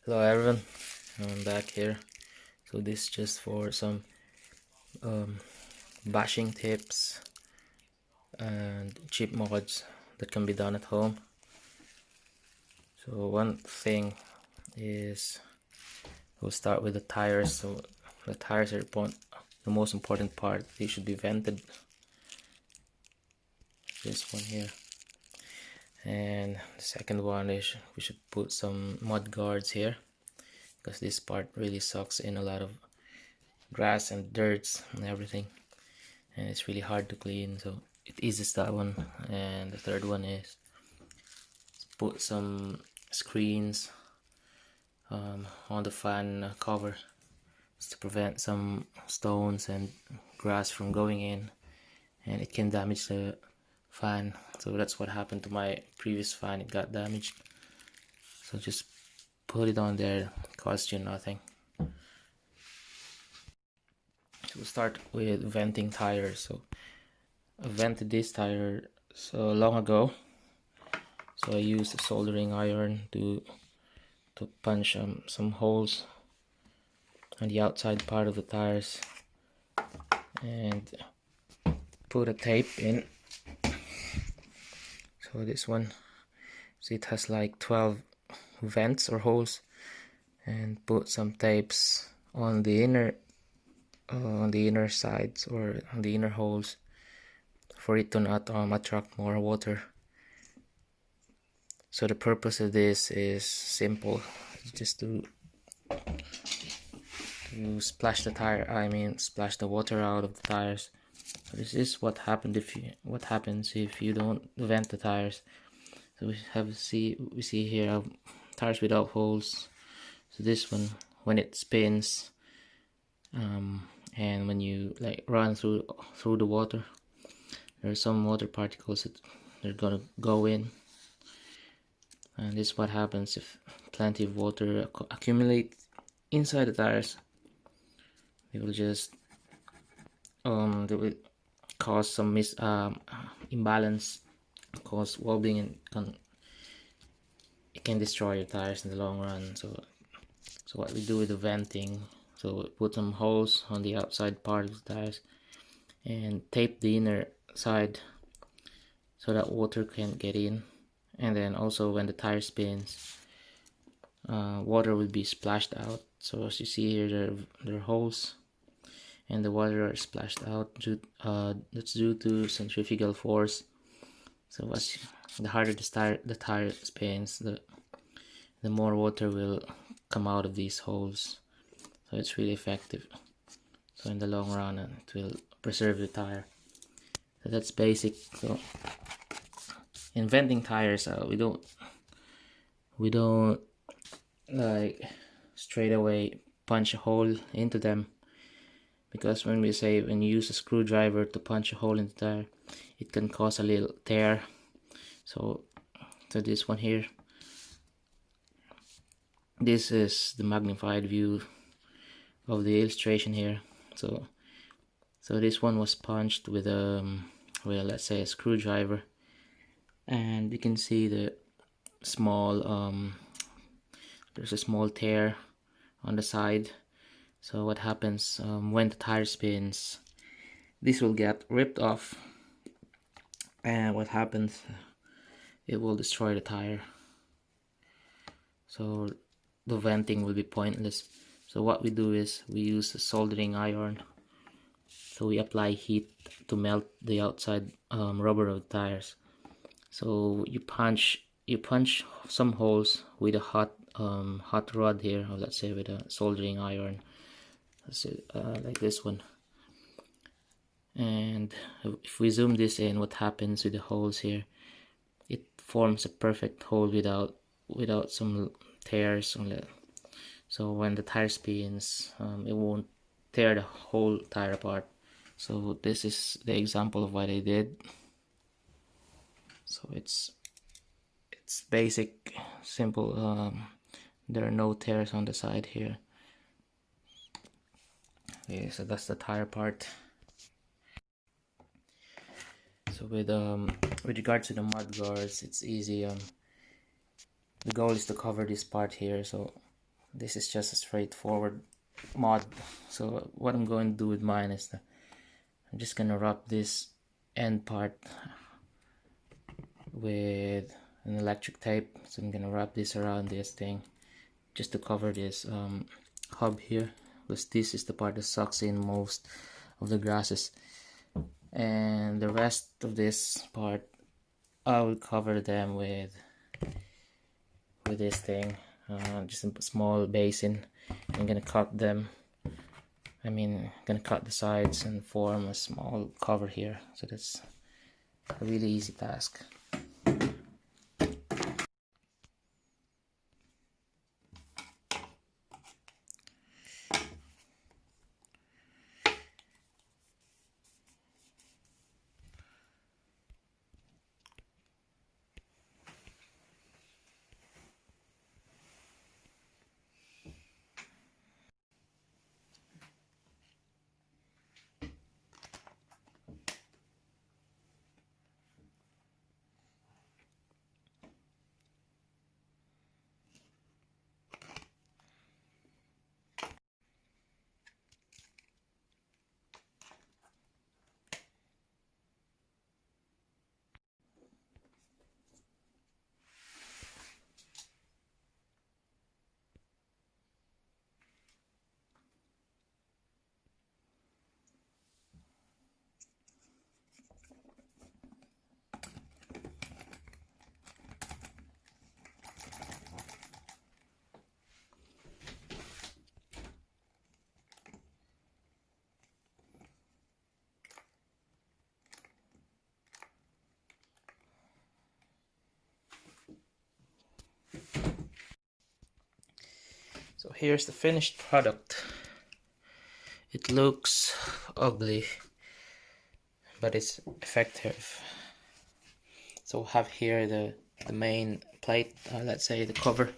Hello everyone, I'm back here. So this is just for some um, bashing tips and cheap mods that can be done at home. So one thing is we'll start with the tires. So the tires are the most important part. They should be vented. This one here. And the second one is we should put some mud guards here, because this part really sucks in a lot of grass and dirt and everything, and it's really hard to clean, so it eases that one. And the third one is put some screens on the fan cover to prevent some stones and grass from going in, and it can damage the fan. So that's what happened to my previous fan, it got damaged. So just put it on there, it costs you nothing. So we'll start with venting tires. So I vented this tire so long ago, so I used a soldering iron to punch some holes on the outside part of the tires and put a tape in. So this one, so it has like 12 vents or holes, and put some tapes on the inner sides or on the inner holes for it to not attract more water. So the purpose of this is simple, just to splash the splash the water out of the tires. So this is what happens if you don't vent the tires. So we see here tires without holes. So this one, when it spins, and when you like run through the water, there are some water particles that they're gonna go in, and this is what happens if plenty of water accumulate inside the tires. It will just they will cause some imbalance, cause wobbling, and it can destroy your tires in the long run. So what we do with the venting, so we put some holes on the outside part of the tires and tape the inner side so that water can't get in. And then also when the tire spins, water will be splashed out. So as you see here, there are holes, and the water are splashed out. That's due to centrifugal force. So the harder the tire spins, the more water will come out of these holes. So it's really effective. So in the long run, it will preserve the tire. So that's basic. So in venting tires, we don't like straight away punch a hole into them, because when you use a screwdriver to punch a hole in the tire, it can cause a little tear. So this one here, this is the magnified view of the illustration here. So this one was punched with let's say a screwdriver, and you can see the small there's a small tear on the side. So what happens when the tire spins, this will get ripped off, and what happens, it will destroy the tire. So the venting will be pointless. So what we do is we use a soldering iron. So we apply heat to melt the outside rubber of the tires. So you punch some holes with a hot rod here, or let's say with a soldering iron, like this one. And if we zoom this in, what happens with the holes here, it forms a perfect hole without some tears on it. So when the tire spins, it won't tear the whole tire apart. So this is the example of what I did. So it's basic, simple. There are no tears on the side here. Okay, so that's the tire part. So with regards to the mud guards, it's easy. The goal is to cover this part here. So This is just a straightforward mod. So what I'm going to do with mine is that I'm just gonna wrap this end part with an electric tape. So I'm gonna wrap this around this thing just to cover this hub here, because this is the part that sucks in most of the grasses, and the rest of this part I will cover them with this thing, just a small basin. I'm gonna cut them, gonna cut the sides and form a small cover here, so that's a really easy task. So here's the finished product. It looks ugly, but it's effective. So we have here the main plate, let's say the cover,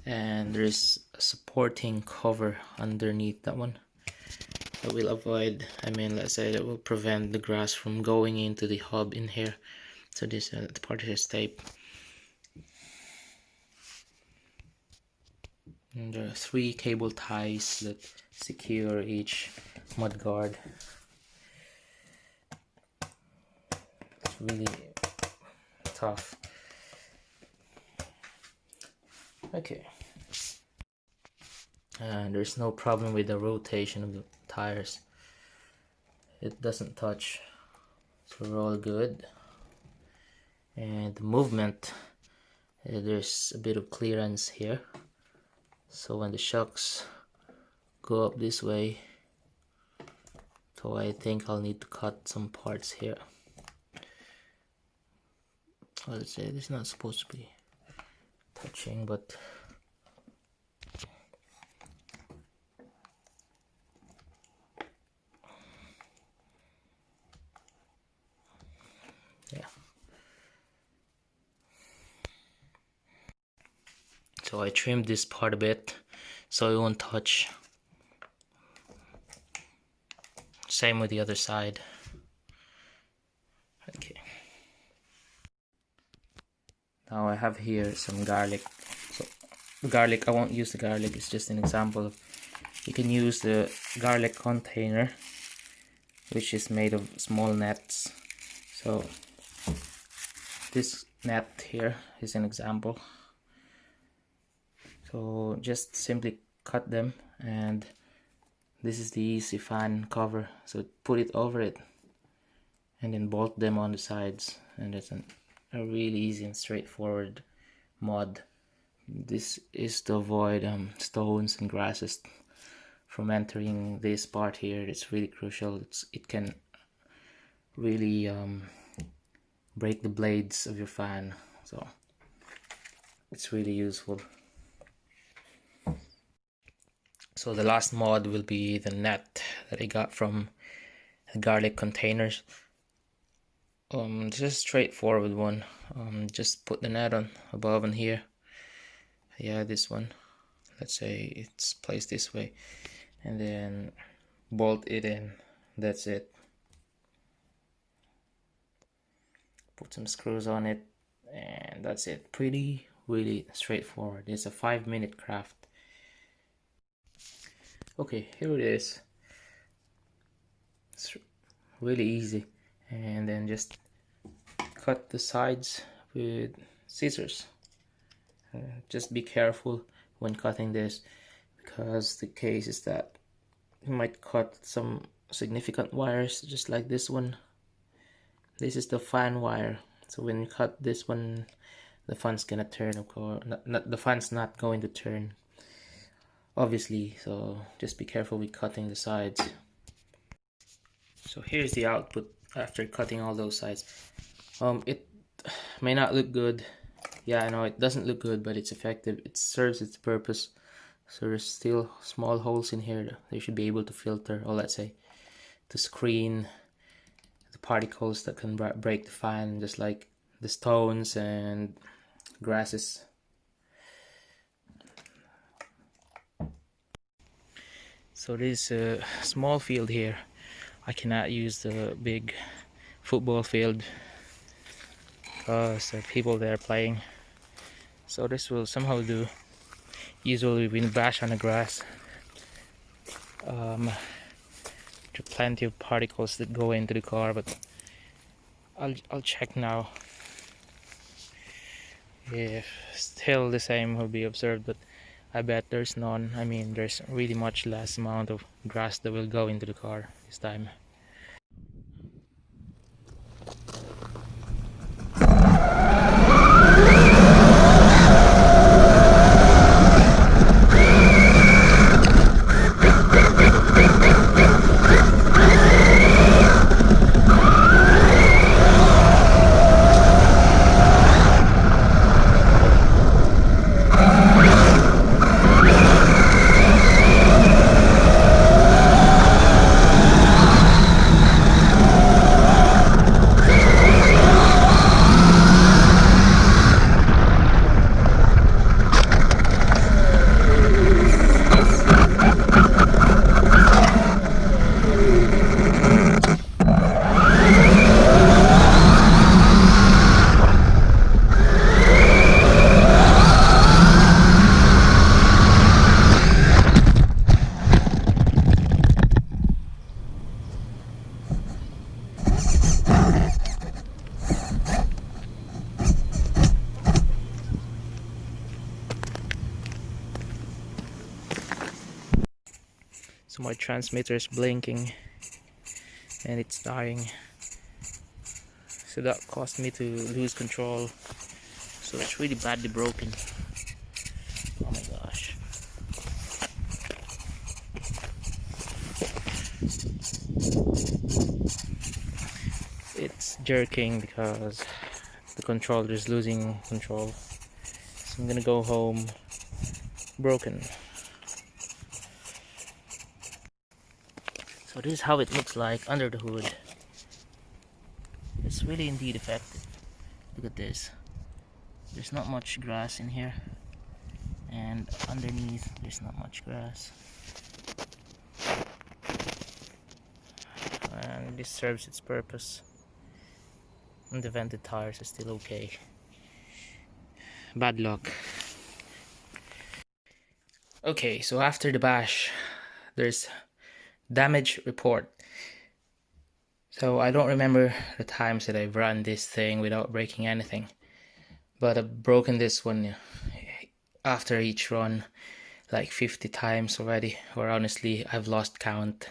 and there's a supporting cover underneath that one that will avoid, let's say that will prevent the grass from going into the hub in here. So this the part here is tape, and there are 3 cable ties that secure each mud guard. It's really tough. Okay, and there's no problem with the rotation of the tires. It doesn't touch, so we're all good. And the movement, there's a bit of clearance here, so when the shocks go up this way, so I think I'll need to cut some parts here. Let's say this is not supposed to be touching, but yeah. So I trimmed this part a bit so it won't touch. Same with the other side. Okay. Now I have here some garlic. So garlic, I won't use the garlic, it's just an example. You can use the garlic container, which is made of small nets. So this net here is an example. So just simply cut them, and this is the easy fan cover, so put it over it and then bolt them on the sides, and it's a really easy and straightforward mod. This is to avoid stones and grasses from entering this part here. It's really crucial. It can really break the blades of your fan, so it's really useful. So the last mod will be the net that I got from the garlic containers. Just a straightforward one. Just put the net on above and here. Yeah, this one. Let's say it's placed this way, and then bolt it in. That's it. Put some screws on it, and that's it. Pretty, really straightforward. It's a 5-minute craft. Okay, here it is. It's really easy, and then just cut the sides with scissors. Just be careful when cutting this, because the case is that you might cut some significant wires, just like this one. This is the fan wire, so when you cut this one, the fan's gonna turn, of course. The fan's not going to turn, obviously, so just be careful with cutting the sides. So here's the output after cutting all those sides. It may not look good. Yeah, I know it doesn't look good, but it's effective. It serves its purpose. So there's still small holes in here. They should be able to filter, or let's say, to screen the particles that can break the fan, just like the stones and grasses. So this small field here, I cannot use the big football field because there are people there playing. So this will somehow do. Usually when bash on the grass, there are plenty of particles that go into the car, but I'll check now if still the same will be observed, but I bet there's none. I mean, there's really much less amount of grass that will go into the car this time. So my transmitter is blinking and it's dying, so that caused me to lose control. So it's really badly broken. Oh my gosh. It's jerking because the controller is losing control. So I'm gonna go home broken. So this is how it looks like under the hood. It's really indeed effective. Look at this. There's not much grass in here, and underneath there's not much grass. And this serves its purpose. And the vented tires are still okay. Bad luck. Okay, so after the bash, there's damage report. So I don't remember the times that I've run this thing without breaking anything, but I've broken this one after each run like 50 times already, or honestly I've lost count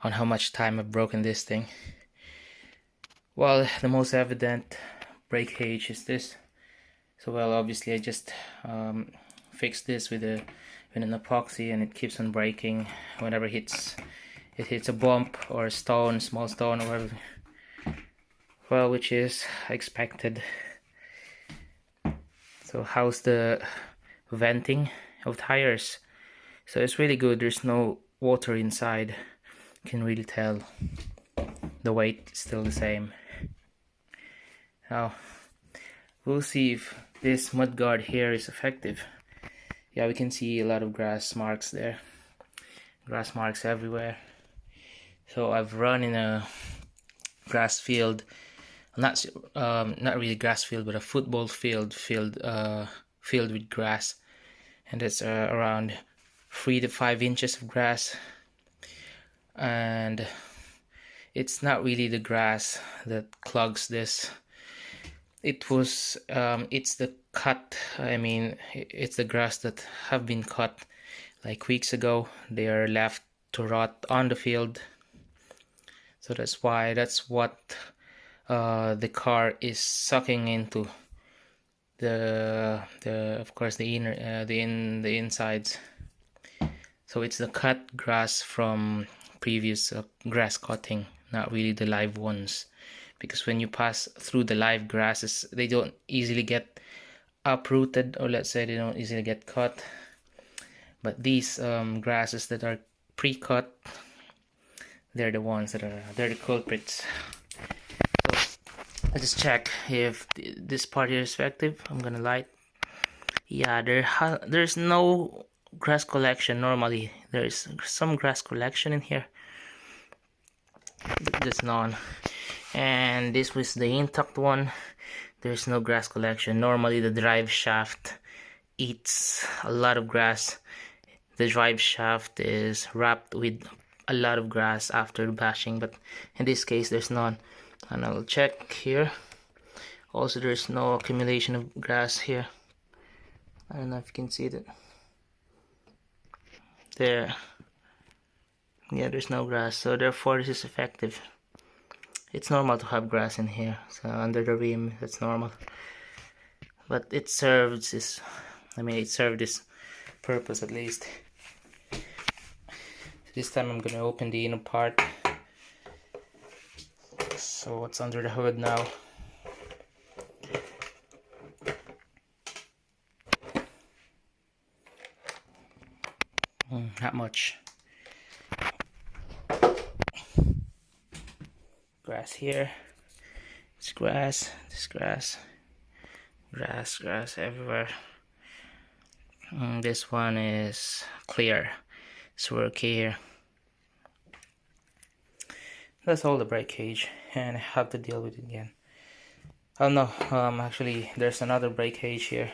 on how much time I've broken this thing. Well, the most evident breakage is this. So well, obviously I just fixed this with an epoxy, and it keeps on breaking whenever it hits a bump or a stone, small stone or whatever. Well, which is expected. So how's the venting of tires? So it's really good. There's no water inside. You can really tell. The weight is still the same. Now we'll see if this mudguard here is effective. Yeah, we can see a lot of grass marks there. Grass marks everywhere. So I've run in a grass field, not really grass field, but a football field filled with grass, and it's around 3 to 5 inches of grass, and it's not really the grass that clogs this. It's the cut. I mean, it's the grass that have been cut like weeks ago. They are left to rot on the field, so that's what the car is sucking into the of course the inner the insides. So it's the cut grass from previous grass cutting, not really the live ones, because when you pass through the live grasses, they don't easily get uprooted, or let's say they don't easily get cut. But these grasses that are pre-cut, they're the ones that they're the culprits. So I just check if this part here is effective. I'm gonna light. Yeah, there's no grass collection. Normally there's some grass collection in here, but there's none. And this was the intact one. There's no grass collection. Normally the drive shaft eats a lot of grass. The drive shaft is wrapped with a lot of grass after bashing, but in this case there's none. And I'll check here. Also, there's no accumulation of grass here. I don't know if you can see that. There. Yeah, there's no grass, so therefore this is effective. It's normal to have grass in here, so under the rim, that's normal. But it served this purpose at least. This time I'm gonna open the inner part. So what's under the hood now? Not much. Grass here. It's grass. This grass. Grass everywhere. This one is clear. So we're okay here. That's all the brake cage, and I have to deal with it again. Oh no, actually there's another brake cage here.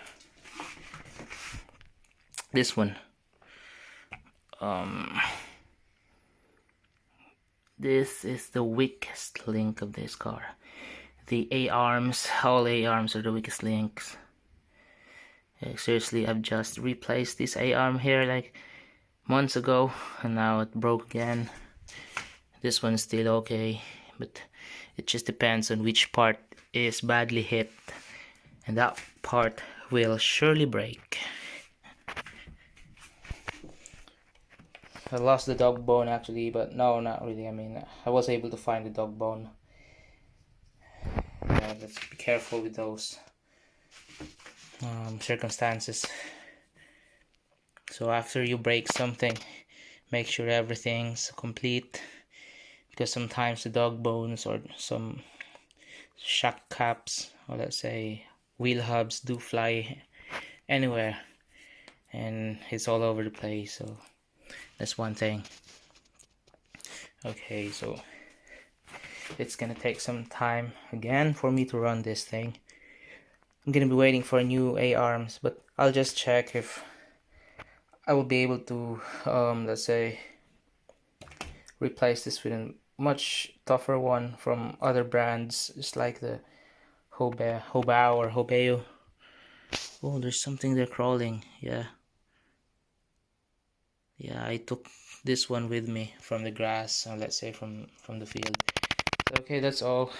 This one. This is the weakest link of this car. The A-arms, all A-arms are the weakest links. Seriously, I've just replaced this A-arm here like months ago, and now it broke again. This one's still okay, but it just depends on which part is badly hit, and that part will surely break. I lost the dog bone actually, but no, not really. I mean, I was able to find the dog bone. Yeah, let's be careful with those circumstances. So after you break something, make sure everything's complete, because sometimes the dog bones or some shock caps, or let's say wheel hubs, do fly anywhere, and it's all over the place. So that's one thing. Okay, so it's gonna take some time again for me to run this thing. I'm gonna be waiting for new A-arms, but I'll just check if I will be able to let's say replace this with a much tougher one from other brands, just like the Hobao or Hobeo. Oh, there's something there crawling. Yeah, I took this one with me from the grass, let's say from the field. So, okay, that's all.